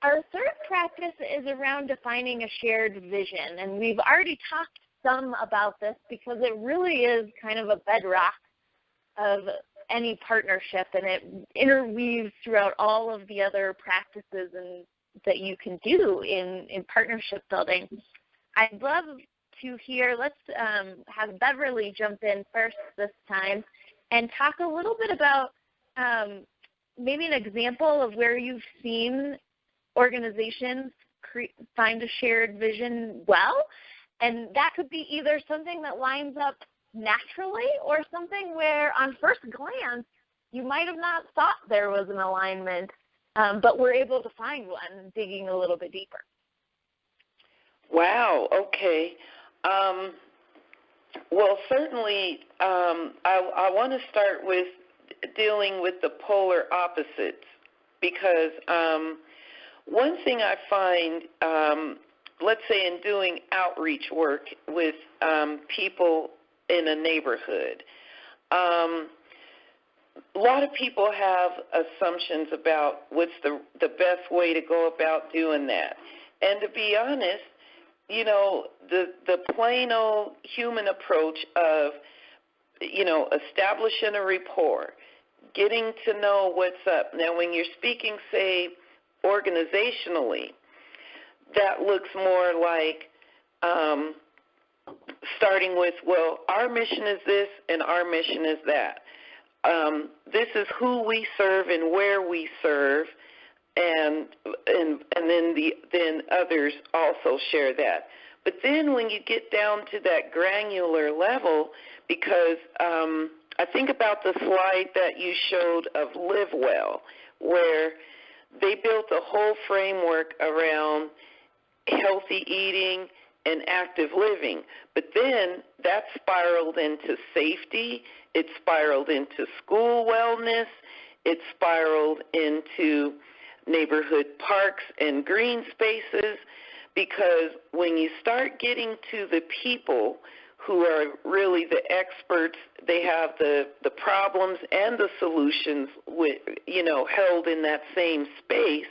our third practice is around defining a shared vision, and we've already talked some about this because it really is kind of a bedrock of any partnership, and it interweaves throughout all of the other practices that you can do in partnership building. I'd love to hear, let's have Beverly jump in first this time and talk a little bit about maybe an example of where you've seen organizations find a shared vision well, and that could be either something that lines up naturally or something where on first glance you might have not thought there was an alignment, but we're able to find one digging a little bit deeper. Wow, okay. Well, certainly I want to start with dealing with the polar opposites, because one thing I find, let's say in doing outreach work with people in a neighborhood, a lot of people have assumptions about what's the best way to go about doing that. And to be honest, you know, the plain old human approach of, you know, establishing a rapport, getting to know what's up. Now, when you're speaking, say, organizationally, that looks more like starting with, well, our mission is this and our mission is that. This is who we serve and where we serve, and then others also share that. But then when you get down to that granular level, because I think about the slide that you showed of Live Well, where they built a whole framework around healthy eating and active living. But then that spiraled into safety, it spiraled into school wellness, it spiraled into neighborhood parks and green spaces, because when you start getting to the people who are really the experts, they have the problems and the solutions with, you know, held in that same space,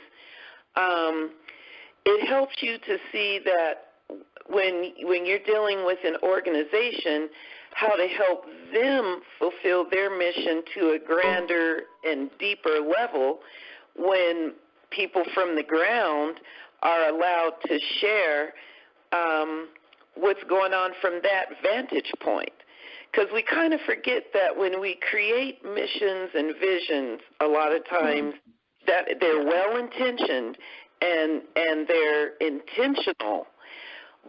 it helps you to see that when you're dealing with an organization, how to help them fulfill their mission to a grander and deeper level when people from the ground are allowed to share what's going on from that vantage point. Because we kind of forget that when we create missions and visions, a lot of times that they're well-intentioned and they're intentional,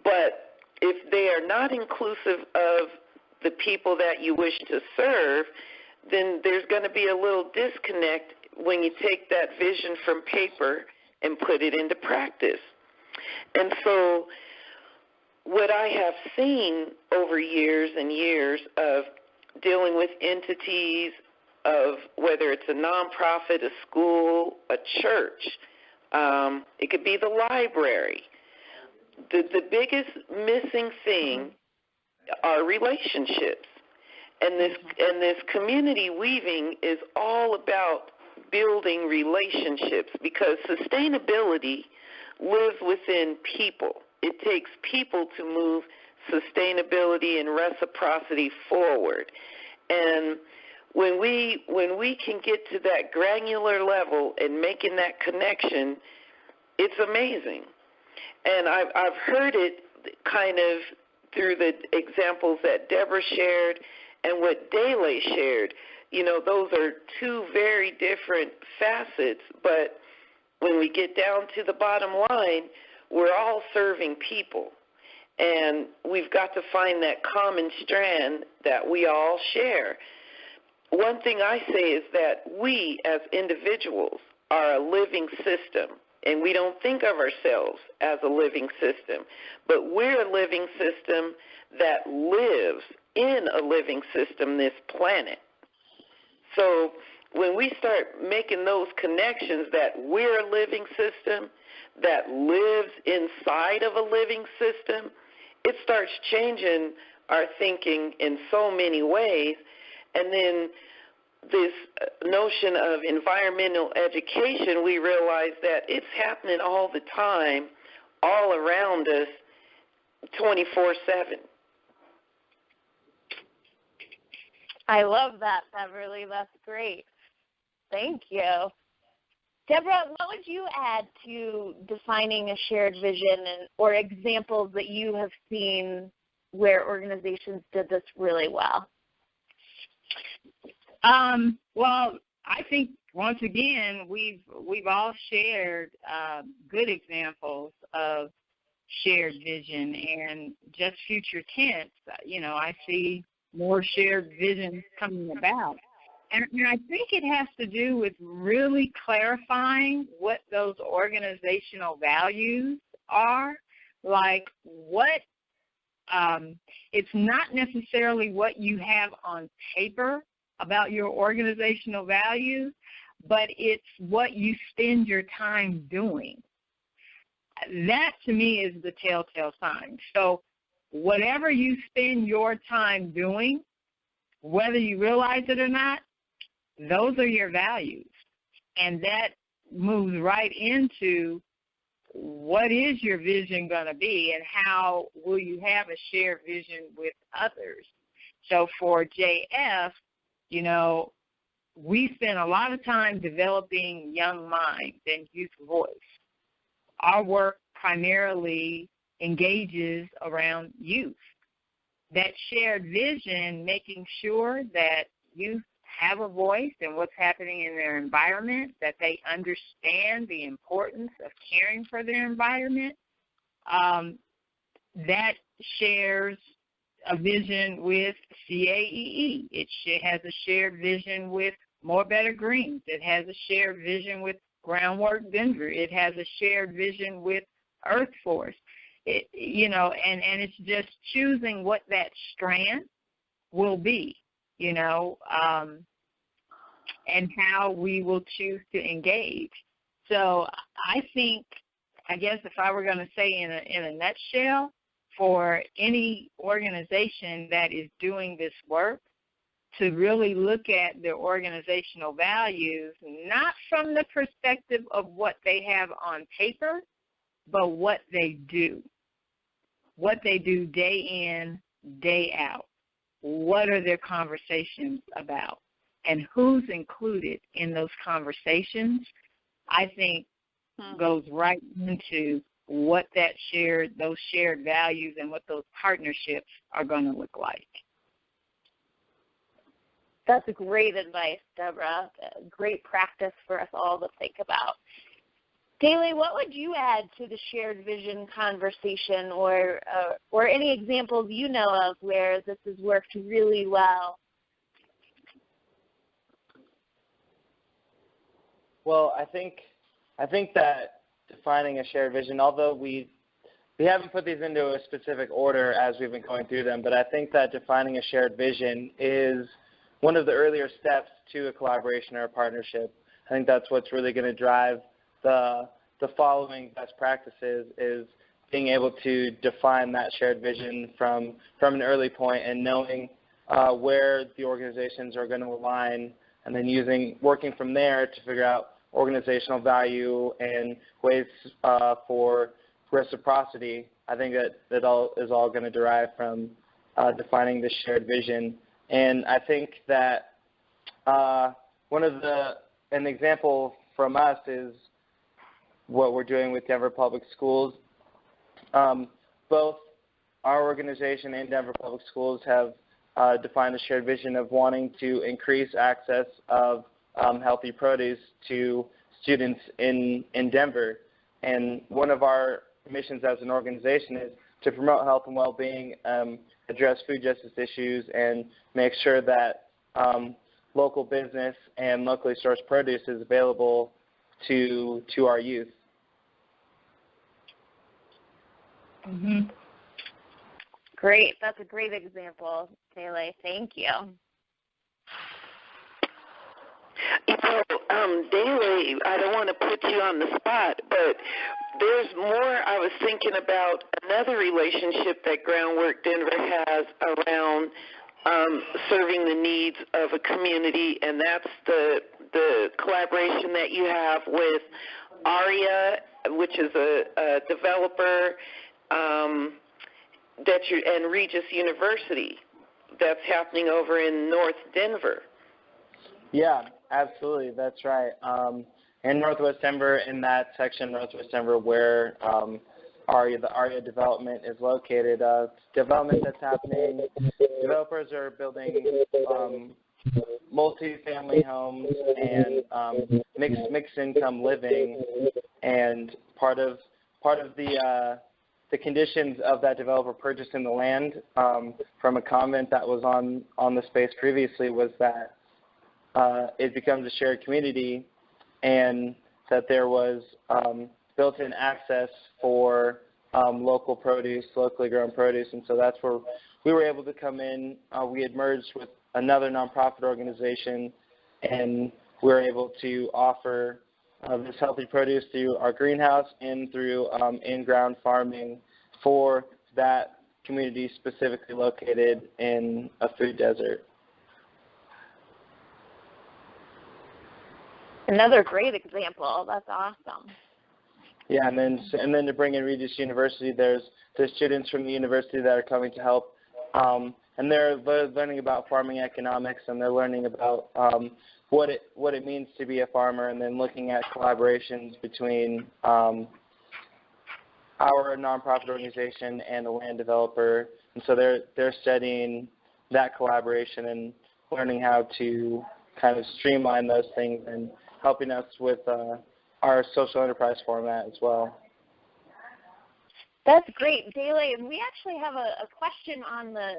but if they are not inclusive of the people that you wish to serve, then there's going to be a little disconnect when you take that vision from paper and put it into practice. And so what I have seen over years and years of dealing with entities, of whether it's a nonprofit, a school, a church, it could be the library, the biggest missing thing are relationships. And this community weaving is all about building relationships, because sustainability lives within people. It takes people to move sustainability and reciprocity forward. And when we can get to that granular level and making that connection, it's amazing. And I've heard it kind of through the examples that Deborah shared and what Dele shared. You know, those are two very different facets, but when we get down to the bottom line, we're all serving people. And we've got to find that common strand that we all share. One thing I say is that we as individuals are a living system, and we don't think of ourselves as a living system, but we're a living system that lives in a living system, this planet. So when we start making those connections that we're a living system that lives inside of a living system, it starts changing our thinking in so many ways. And then this notion of environmental education, we realize that it's happening all the time, all around us, 24/7. I love that, Beverly. That's great. Thank you. Deborah, what would you add to defining a shared vision or examples that you have seen where organizations did this really well? Well, I think once again we've all shared good examples of shared vision, and just future tense. I see more shared visions coming about. And I think it has to do with really clarifying what those organizational values are. Like it's not necessarily what you have on paper about your organizational values, but it's what you spend your time doing. That, to me, is the telltale sign. So whatever you spend your time doing, whether you realize it or not, those are your values. And that moves right into what is your vision going to be and how will you have a shared vision with others. So for JF, we spend a lot of time developing young minds and youth voice. Our work primarily engages around youth. That shared vision, making sure that youth have a voice in what's happening in their environment, that they understand the importance of caring for their environment, that shares a vision with CAEE. It has a shared vision with More Better Greens. It has a shared vision with Groundwork Denver. It has a shared vision with Earth Force. And it's just choosing what that strand will be, and how we will choose to engage. So I guess if I were going to say in a nutshell, for any organization that is doing this work, to really look at their organizational values, not from the perspective of what they have on paper, but what they do. What they do day in, day out. What are their conversations about? And who's included in those conversations, I think goes right into what those shared values and what those partnerships are going to look like. That's great advice, Deborah. Great practice for us all to think about. Daly, what would you add to the shared vision conversation or any examples you know of where this has worked really well? Well, I think that defining a shared vision, although we haven't put these into a specific order as we've been going through them, but I think that defining a shared vision is one of the earlier steps to a collaboration or a partnership. I think that's what's really going to drive the following best practices, is being able to define that shared vision from an early point and knowing where the organizations are going to align, and then working from there to figure out organizational value and ways for reciprocity. I think that all is all going to derive from defining the shared vision. And I think that an example from us is what we're doing with Denver Public Schools. Both our organization and Denver Public Schools have defined a shared vision of wanting to increase access of healthy produce to students in Denver. And one of our missions as an organization is to promote health and well-being, address food justice issues, and make sure that local business and locally sourced produce is available to our youth. Mm-hmm. Great. That's a great example, Daly. Thank you. Daly, I don't want to put you on the spot, but there's more. I was thinking about another relationship that Groundwork Denver has around serving the needs of a community, and that's the collaboration that you have with Aria, which is a developer, and Regis University that's happening over in North Denver. Yeah, absolutely. That's right. In Northwest Denver, in that section, Northwest Denver, where the Aria development is located, development that's happening. Developers are building multi-family homes and mixed income living, and part of the conditions of that developer purchasing the land from a comment that was on the space previously was that it becomes a shared community, and that there was built-in access for local produce, locally grown produce, and so that's where we were able to come in. We had merged with another nonprofit organization, and we were able to offer this healthy produce through our greenhouse and through in-ground farming for that community specifically located in a food desert. Another great example. That's awesome. Yeah, and then to bring in Regis University, there's students from the university that are coming to help, and they're learning about farming economics, and they're learning about what it means to be a farmer, and then looking at collaborations between our nonprofit organization and the land developer, and so they're studying that collaboration and learning how to kind of streamline those things and helping us with our social enterprise format as well. That's great, Dele. And we actually have a question on the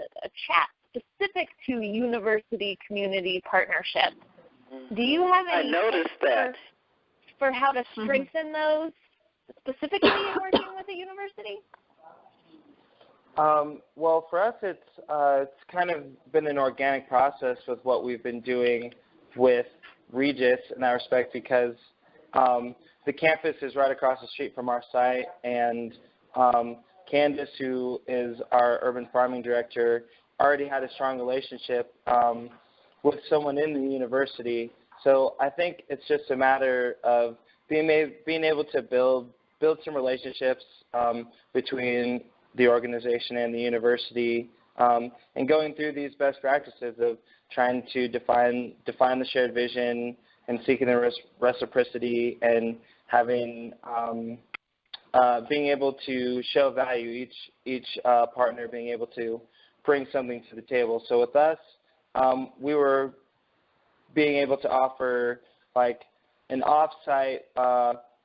chat specific to university community partnerships. Do you have any tips for how to strengthen those specifically in working with a university? Well, for us, it's kind of been an organic process with what we've been doing with Regis in that respect, because the campus is right across the street from our site, and Candace, who is our urban farming director, already had a strong relationship with someone in the university. So I think it's just a matter of being able to build some relationships between the organization and the university, and going through these best practices of trying to define the shared vision and seeking the reciprocity and having being able to show value, each partner being able to bring something to the table. So with us, we were being able to offer like an off-site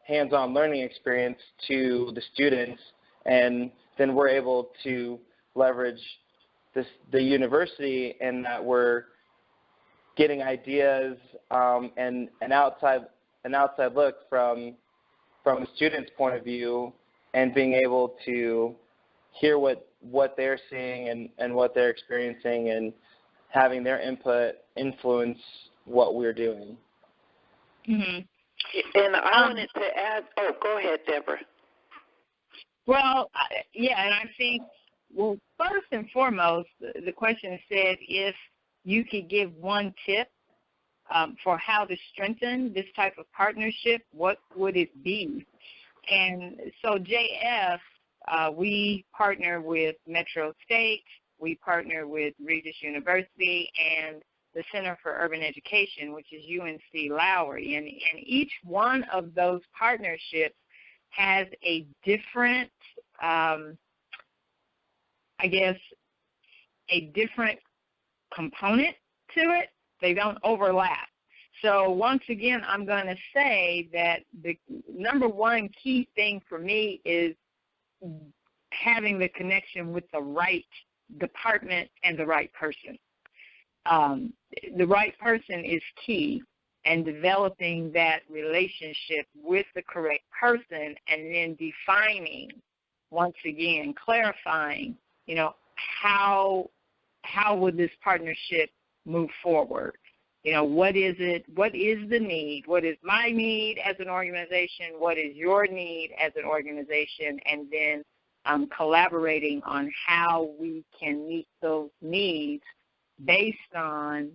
hands-on learning experience to the students, and then we're able to leverage the university, and that we're getting ideas and an outside look from a student's point of view, and being able to hear what they're seeing and what they're experiencing, and having their input influence what we're doing. Mm-hmm. And I wanted to add, go ahead, Deborah. Well, yeah, and I think, well, first and foremost, the question said if you could give one tip for how to strengthen this type of partnership, what would it be? And so JF, we partner with Metro State, we partner with Regis University, and the Center for Urban Education, which is UNC Lowry. And each one of those partnerships has a different, a different component to it. They don't overlap. So once again, I'm going to say that the number one key thing for me is having the connection with the right department and the right person. The right person is key, and developing that relationship with the correct person, and then defining, once again, clarifying, how would this partnership move forward? What is it? What is the need? What is my need as an organization? What is your need as an organization? And then collaborating on how we can meet those needs based on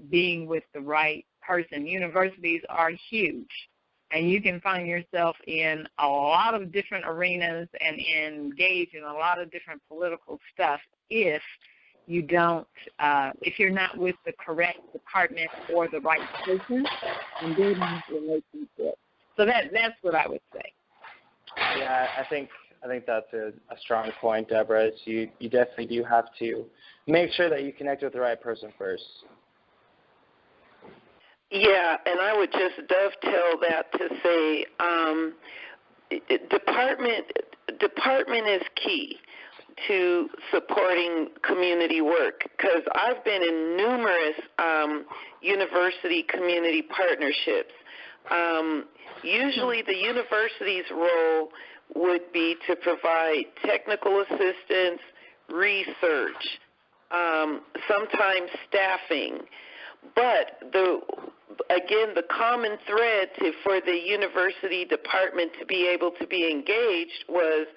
being with the right person. Universities are huge, and you can find yourself in a lot of different arenas and engage in a lot of different political stuff if you don't, if you're not with the correct department or the right person and building relationships. So that's what I would say. Yeah, I think that's a strong point, Deborah. Is you definitely do have to make sure that you connect with the right person first. Yeah, and I would just dovetail that to say department is key to supporting community work, because I've been in numerous university community partnerships. Usually the university's role would be to provide technical assistance, research, sometimes staffing. But the common thread for the university department to be able to be engaged was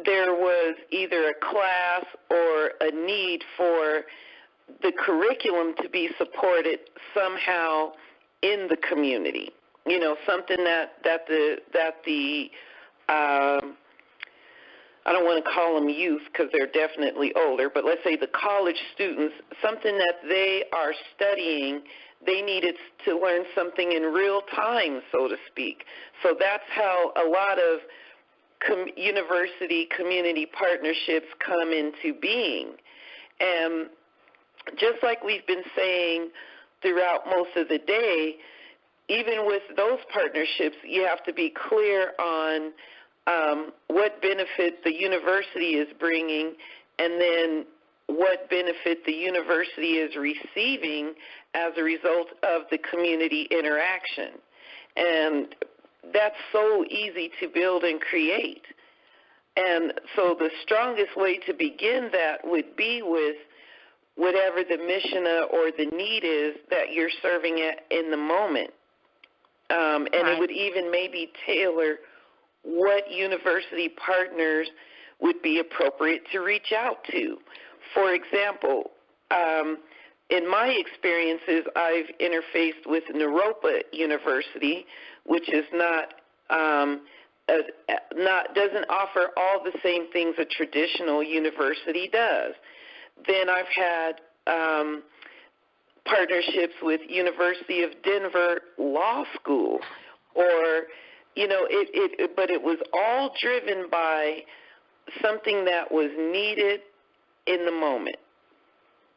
there was either a class or a need for the curriculum to be supported somehow in the community. You know, something that the I don't want to call them youth because they're definitely older, but let's say the college students, something that they are studying, they needed to learn something in real time, so to speak. So that's how a lot of university community partnerships come into being. And just like we've been saying throughout most of the day, even with those partnerships, you have to be clear on what benefit the university is bringing, and then what benefit the university is receiving as a result of the community interaction. And that's so easy to build and create. And so the strongest way to begin that would be with whatever the mission or the need is that you're serving at in the moment. And it would even maybe tailor what university partners would be appropriate to reach out to. For example, in my experiences, I've interfaced with Naropa University, which is doesn't offer all the same things a traditional university does. Then I've had partnerships with University of Denver Law School, or but it was all driven by something that was needed in the moment.